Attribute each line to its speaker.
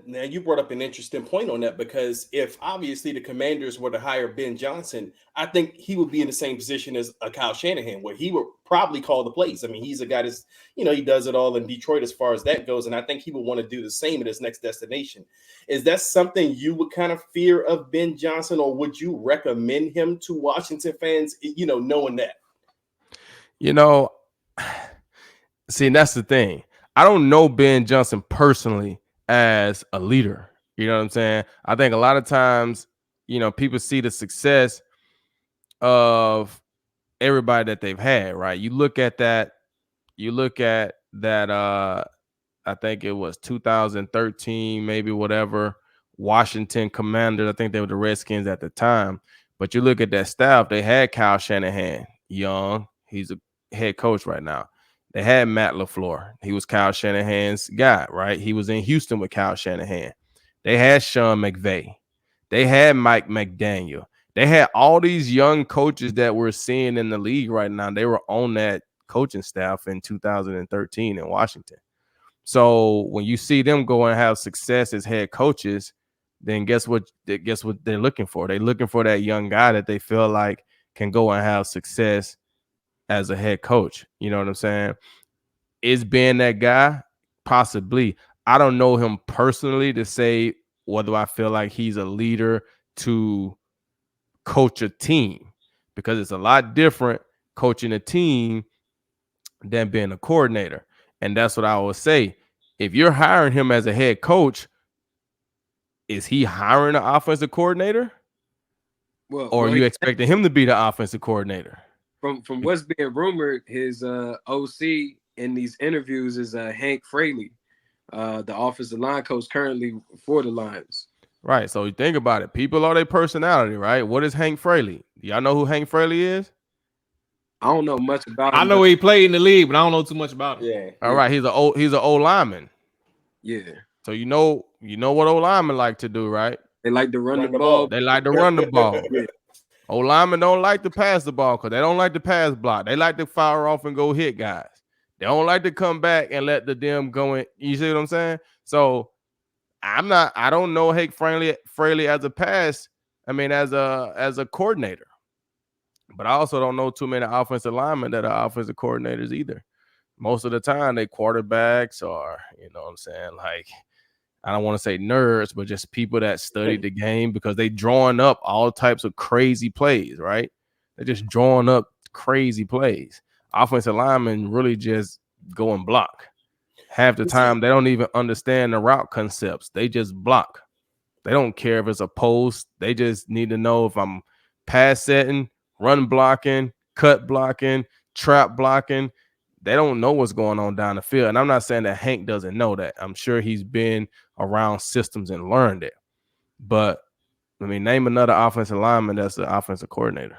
Speaker 1: now you brought up an interesting point on that, because if obviously the Commanders were to hire Ben Johnson, I think he would be in the same position as a Kyle Shanahan, where he would probably call the plays. I mean, he's a guy that's, he does it all in Detroit as far as that goes, and I think he would want to do the same at his next destination. Is that something you would kind of fear of Ben Johnson, or would you recommend him to Washington fans, knowing that?
Speaker 2: See, that's the thing. I don't know Ben Johnson personally as a leader. You know what I'm saying? I think a lot of times, people see the success of everybody that they've had, right? You look at that, I think it was 2013, maybe whatever, Washington Commanders. I think they were the Redskins at the time. But you look at that staff, they had Kyle Shanahan, young. He's a head coach right now. They had Matt LaFleur. He was Kyle Shanahan's guy, right? He was in Houston with Kyle Shanahan. They had Sean McVay. They had Mike McDaniel. They had all these young coaches that we're seeing in the league right now. They were on that coaching staff in 2013 in Washington. So when you see them go and have success as head coaches, then guess what they're looking for? They're looking for that young guy that they feel like can go and have success as a head coach. You know what I'm saying? Is Ben that guy? Possibly. I don't know him personally to say whether I feel like he's a leader to coach a team, because it's a lot different coaching a team than being a coordinator. And that's what I always say. If you're hiring him as a head coach, is he hiring an offensive coordinator? Or are you expecting him to be the offensive coordinator?
Speaker 3: From what's being rumored, his OC in these interviews is Hank Fraley, the offensive line coach currently for the Lions.
Speaker 2: Right. So you think about it. People are their personality, right? What is Hank Fraley? Y'all know who Hank Fraley is?
Speaker 3: I don't know much about him.
Speaker 4: I know he played in the league, but I don't know too much about him.
Speaker 1: Yeah.
Speaker 2: All right. He's an old lineman.
Speaker 3: Yeah.
Speaker 2: So you know what old linemen like to do, right?
Speaker 3: They like to run the ball.
Speaker 2: They like to run the ball.
Speaker 3: Yeah.
Speaker 2: Old linemen don't like to pass the ball because they don't like to pass block. They like to fire off and go hit guys. They don't like to come back and let the them go in. You see what I'm saying? So I don't know Hank Fraley as a as a coordinator. But I also don't know too many offensive linemen that are offensive coordinators either. Most of the time they quarterbacks or, you know what I'm saying, like, I don't want to say nerds, but just people that study the game because they drawing up all types of crazy plays, right? They're just drawing up crazy plays. Offensive linemen really just go and block. Half the time, they don't even understand the route concepts. They just block. They don't care if it's a post. They just need to know if I'm pass setting, run blocking, cut blocking, trap blocking. They don't know what's going on down the field. And I'm not saying that Hank doesn't know that. I'm sure he's been around systems and learned it. But, name another offensive lineman that's an offensive coordinator.